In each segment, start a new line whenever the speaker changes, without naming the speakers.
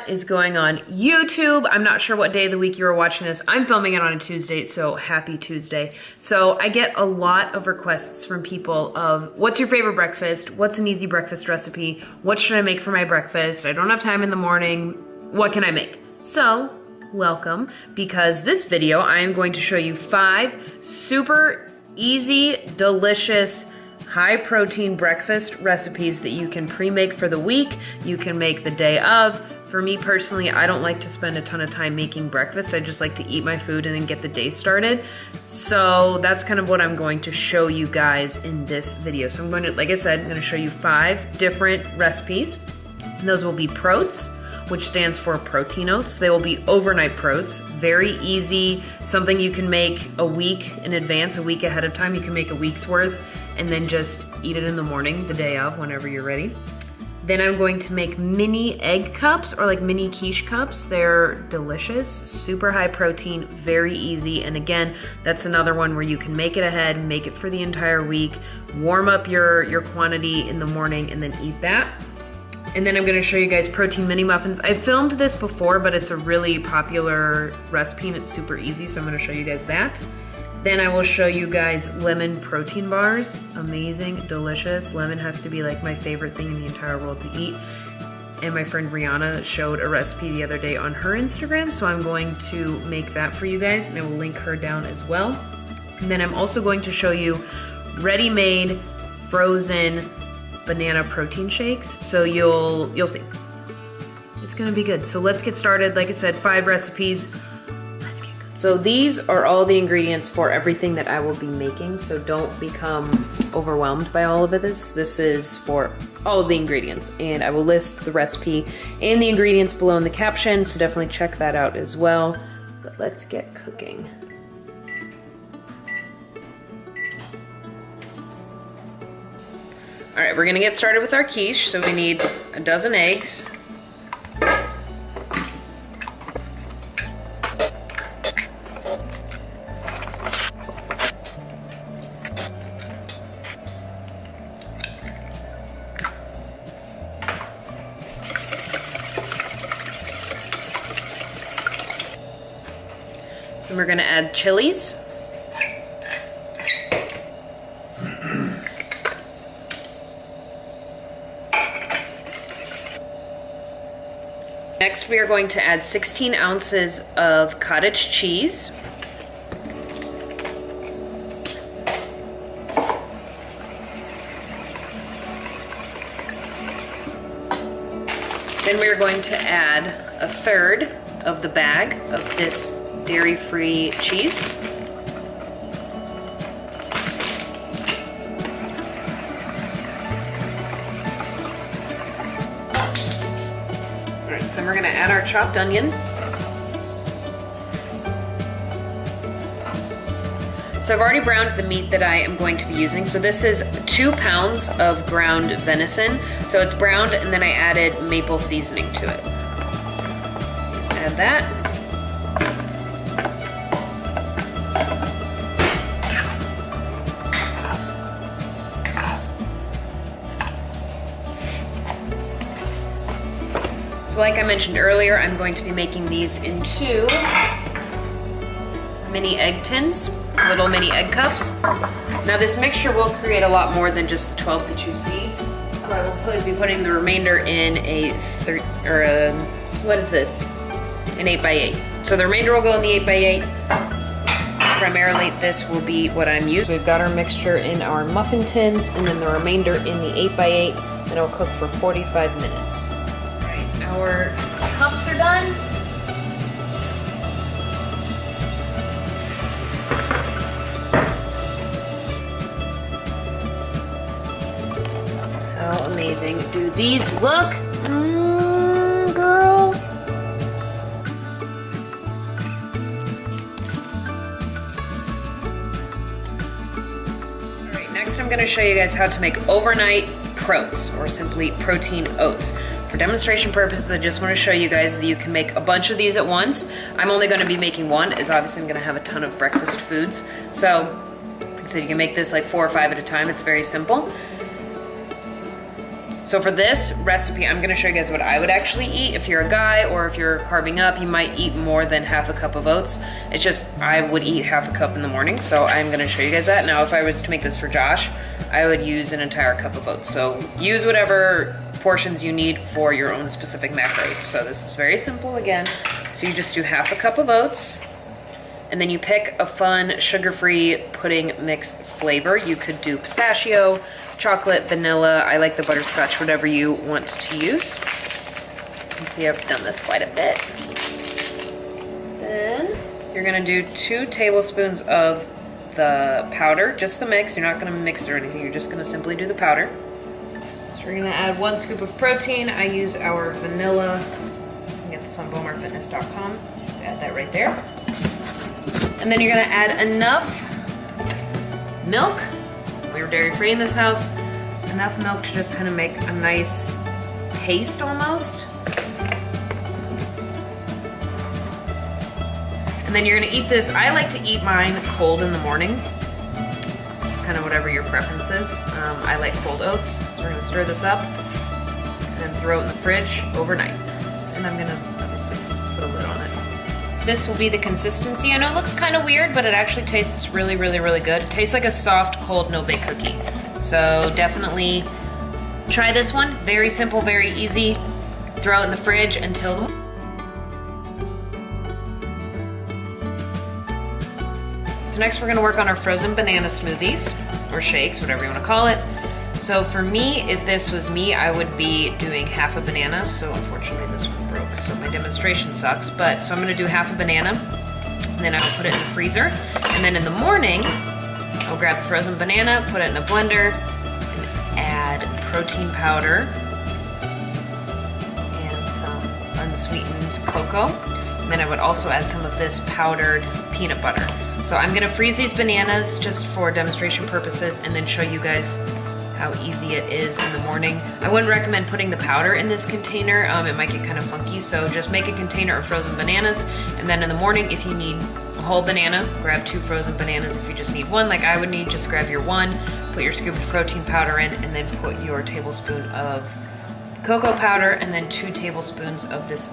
What is going on YouTube? I'm not sure what day of the week you are watching this. I'm filming it on a Tuesday, so happy Tuesday. So I get a lot of requests from people of what's your favorite breakfast? What's an easy breakfast recipe? What should I make for my breakfast? I don't have time in the morning. What can I make? So welcome, because this video I am going to show you 5 super easy, delicious, high protein breakfast recipes that you can pre-make for the week. You can make the day of. For me personally, I don't like to spend a ton of time making breakfast. I just like to eat my food and then get the day started. So that's kind of what I'm going to show you guys in this video. So I'm going to, like I said, I'm going to show you 5 different recipes. And those will be protes, which stands for protein oats. They will be overnight protes, very easy, something you can make a week in advance, a week ahead of time. You can make a week's worth and then just eat it in the morning, the day of, whenever you're ready. Then I'm going to make mini egg cups, or like mini quiche cups. They're delicious, super high protein, very easy. And again, that's another one where you can make it ahead, make it for the entire week, warm up your quantity in the morning and then eat that. And then I'm gonna show you guys protein mini muffins. I filmed this before, but it's a really popular recipe and it's super easy, so I'm gonna show you guys that. Then I will show you guys lemon protein bars. Amazing, delicious. Lemon has to be like my favorite thing in the entire world to eat. And my friend Rihanna showed a recipe the other day on her Instagram, so I'm going to make that for you guys, and I will link her down as well. And then I'm also going to show you ready-made frozen banana protein shakes. So you'll see. It's gonna be good. So let's get started. Like I said, 5 recipes. So these are all the ingredients for everything that I will be making, so don't become overwhelmed by all of this. This is for all of the ingredients, and I will list the recipe and the ingredients below in the caption, so definitely check that out as well. But let's get cooking. All right, we're gonna get started with our quiche. So we need a dozen eggs. Then we're gonna add chilies. Next, we are going to add 16 ounces of cottage cheese. Then we are going to add a third of the bag of this dairy-free cheese. Alright, so then we're going to add our chopped onion. So I've already browned the meat that I am going to be using. So this is 2 pounds of ground venison. So it's browned, and then I added maple seasoning to it. Just add that. So like I mentioned earlier, I'm going to be making these into mini egg tins, little mini egg cups. Now this mixture will create a lot more than just the 12 that you see. So I will be putting the remainder in what is this? An 8x8. So the remainder will go in the 8x8. Primarily this will be what I'm using. So we've got our mixture in our muffin tins and then the remainder in the 8x8, and it'll cook for 45 minutes. Our cups are done. How amazing do these look? Girl. All right, next I'm going to show you guys how to make overnight protes, or simply protein oats. For demonstration purposes, I just want to show you guys that you can make a bunch of these at once. I'm only going to be making one, as obviously I'm going to have a ton of breakfast foods. So, like I said, you can make this like 4 or 5 at a time. It's very simple. So for this recipe, I'm gonna show you guys what I would actually eat. If you're a guy or if you're carving up, you might eat more than half a cup of oats. It's just, I would eat half a cup in the morning, so I'm gonna show you guys that. Now, if I was to make this for Josh, I would use an entire cup of oats. So use whatever portions you need for your own specific macros. So this is very simple again. So you just do half a cup of oats, and then you pick a fun sugar-free pudding mix flavor. You could do pistachio, chocolate, vanilla. I like the butterscotch, whatever you want to use. You can see I've done this quite a bit. Then you're gonna do 2 tablespoons of the powder, just the mix. You're not gonna mix it or anything. You're just gonna simply do the powder. So we're gonna add 1 scoop of protein. I use our vanilla. You can get this on BomarFitness.com. Just add that right there. And then you're gonna add enough milk. We're dairy-free in this house. Enough milk to just kind of make a nice paste almost. And then you're gonna eat this. I like to eat mine cold in the morning. Just kind of whatever your preference is. I like cold oats. So we're gonna stir this up and throw it in the fridge overnight. And I'm gonna obviously put a lid on it. This will be the consistency. I know it looks kind of weird, but it actually tastes really, really, really good. It tastes like a soft, cold, no-bake cookie. So definitely try this one. Very simple, very easy. Throw it in the fridge until the... So next we're gonna work on our frozen banana smoothies, or shakes, whatever you wanna call it. So for me, if this was me, I would be doing half a banana. So unfortunately this one broke, so my demonstration sucks. But so I'm gonna do half a banana, and then I'll put it in the freezer. And then in the morning, I'll grab the frozen banana, put it in a blender, and add protein powder and some unsweetened cocoa. And then I would also add some of this powdered peanut butter. So I'm gonna freeze these bananas just for demonstration purposes and then show you guys how easy it is in the morning. I wouldn't recommend putting the powder in this container. It might get kind of funky, so just make a container of frozen bananas, and then in the morning, if you need a whole banana, grab 2 frozen bananas. If you just need 1, like I would need, just grab your 1, put your scoop of protein powder in, and then put your tablespoon of cocoa powder, and then 2 tablespoons of this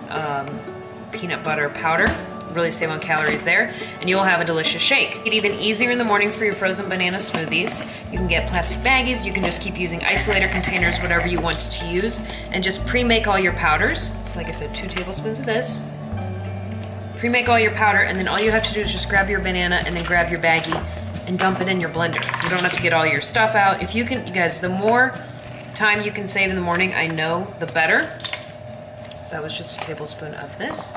peanut butter powder. Really save on calories there, and you'll have a delicious shake. Make it even easier in the morning for your frozen banana smoothies. You can get plastic baggies, you can just keep using isolator containers, whatever you want to use, and just pre-make all your powders. So like I said, 2 tablespoons of this. Pre-make all your powder, and then all you have to do is just grab your banana and then grab your baggie and dump it in your blender. You don't have to get all your stuff out. If you can, you guys, the more time you can save in the morning, I know, the better. So that was just a tablespoon of this.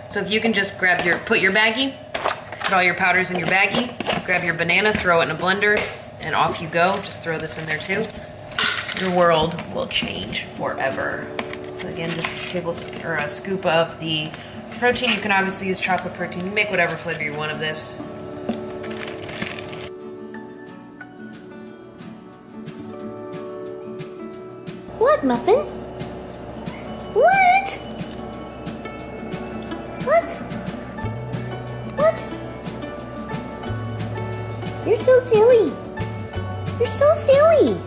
So if you can just grab put your baggie, put all your powders in your baggie, grab your banana, throw it in a blender, and off you go. Just throw this in there too. Your world will change forever. So again, just a tablespoon or a scoop of the protein. You can obviously use chocolate protein. You make whatever flavor you want of this.
What, Muffin? What? What? What? You're so silly. You're so silly.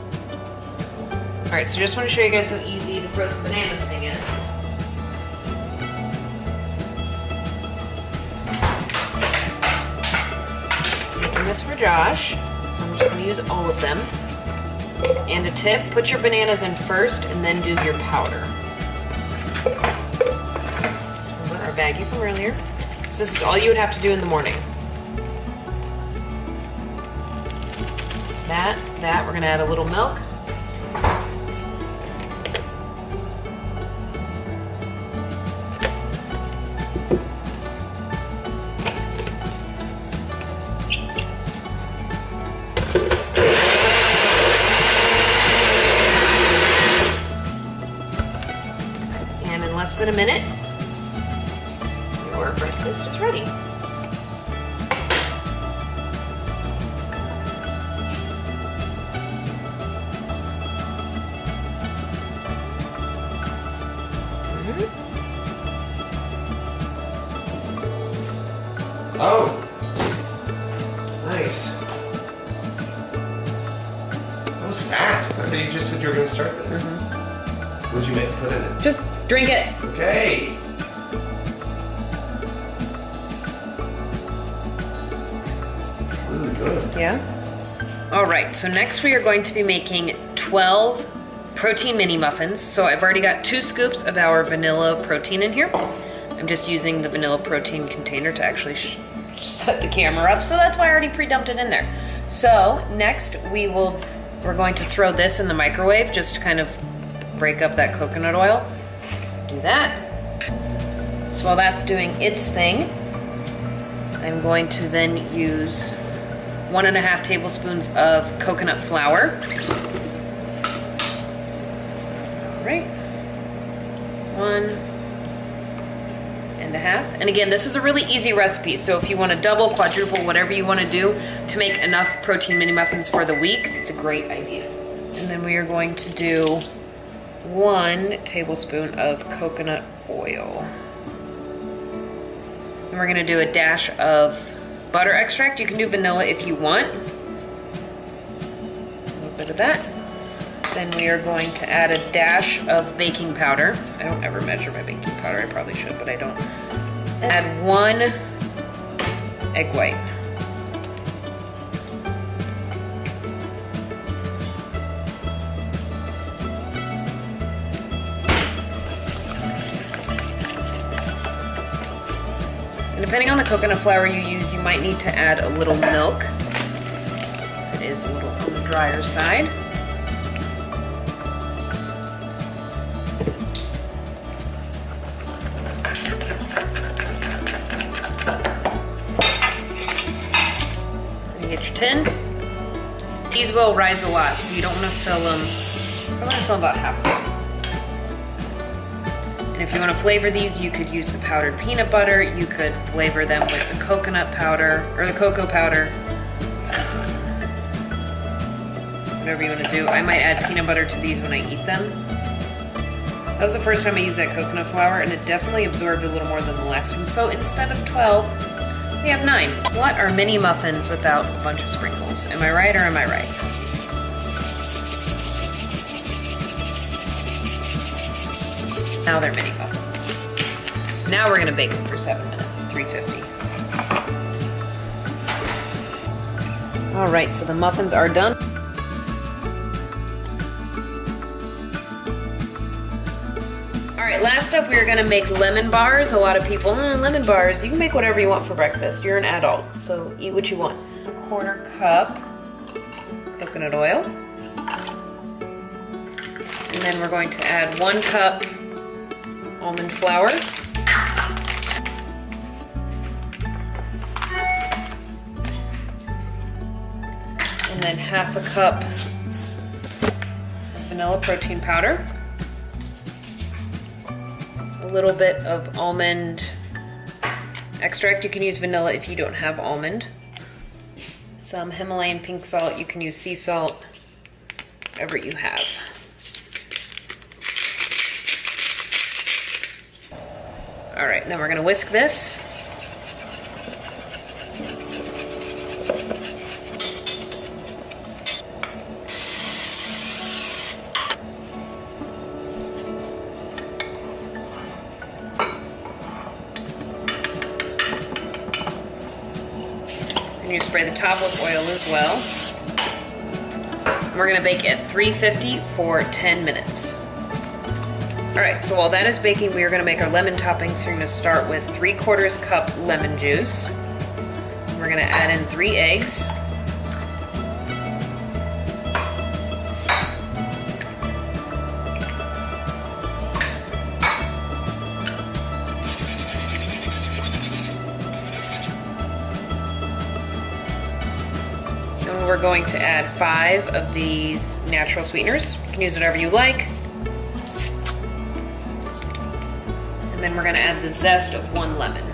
All right, so just want to show you guys how easy the frozen bananas thing is. Making this for Josh, so I'm just going to use all of them. And a tip, put your bananas in first and then do your powder. So our baggie from earlier. So this is all you would have to do in the morning. That, we're gonna add a little milk. And in less than a minute, your breakfast is ready.
Oh, nice. That was fast. I mean, you just said you were going to start this. What'd you put in it?
Just drink it.
Okay. Really good.
Yeah. All right, so next we are going to be making 12 protein mini muffins. So I've already got 2 scoops of our vanilla protein in here. I'm just using the vanilla protein container to actually set the camera up, so that's why I already pre-dumped it in there. So next we're going to throw this in the microwave just to kind of break up that coconut oil. Do that. So while that's doing its thing, I'm going to then use 1.5 tablespoons of coconut flour. All right, 1.5. And again, this is a really easy recipe, so if you want to double, quadruple, whatever you want to do to make enough protein mini muffins for the week, it's a great idea. And then we are going to do 1 tablespoon of coconut oil. And we're going to do a dash of butter extract. You can do vanilla if you want. A little bit of that. Then we are going to add a dash of baking powder. I don't ever measure my baking powder. I probably should, but I don't. Add 1 egg white. And depending on the coconut flour you use, you might need to add a little milk. It is a little on the drier side. Get your tin. These will rise a lot, so you don't want to fill them. I want to fill about half of them. And if you want to flavor these, you could use the powdered peanut butter. You could flavor them with the coconut powder or the cocoa powder. Whatever you want to do. I might add peanut butter to these when I eat them. So that was the first time I used that coconut flour, and it definitely absorbed a little more than the last one. So instead of 12, we have 9. What are mini muffins without a bunch of sprinkles? Am I right or am I right? Now they're mini muffins. Now we're gonna bake them for 7 minutes at 350. All right, so the muffins are done. All right, last up we are gonna make lemon bars. A lot of people, lemon bars, you can make whatever you want for breakfast. You're an adult, so eat what you want. 1/4 cup coconut oil. And then we're going to add 1 cup almond flour. And then 1/2 cup of vanilla protein powder. A little bit of almond extract. You can use vanilla if you don't have almond. Some Himalayan pink salt. You can use sea salt, whatever you have. All right, then we're gonna whisk this. And you spray the top with oil as well. We're gonna bake at 350 for 10 minutes. All right, so while that is baking, we are gonna make our lemon toppings. So you're gonna start with 3/4 cup lemon juice. We're gonna add in 3 eggs. And we're going to add 5 of these natural sweeteners. You can use whatever you like. And then we're gonna add the zest of 1 lemon.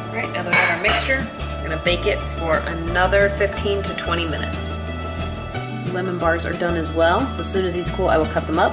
All right, now that we have our mixture, we're gonna bake it for another 15 to 20 minutes. Lemon bars are done as well, so as soon as these cool, I will cut them up.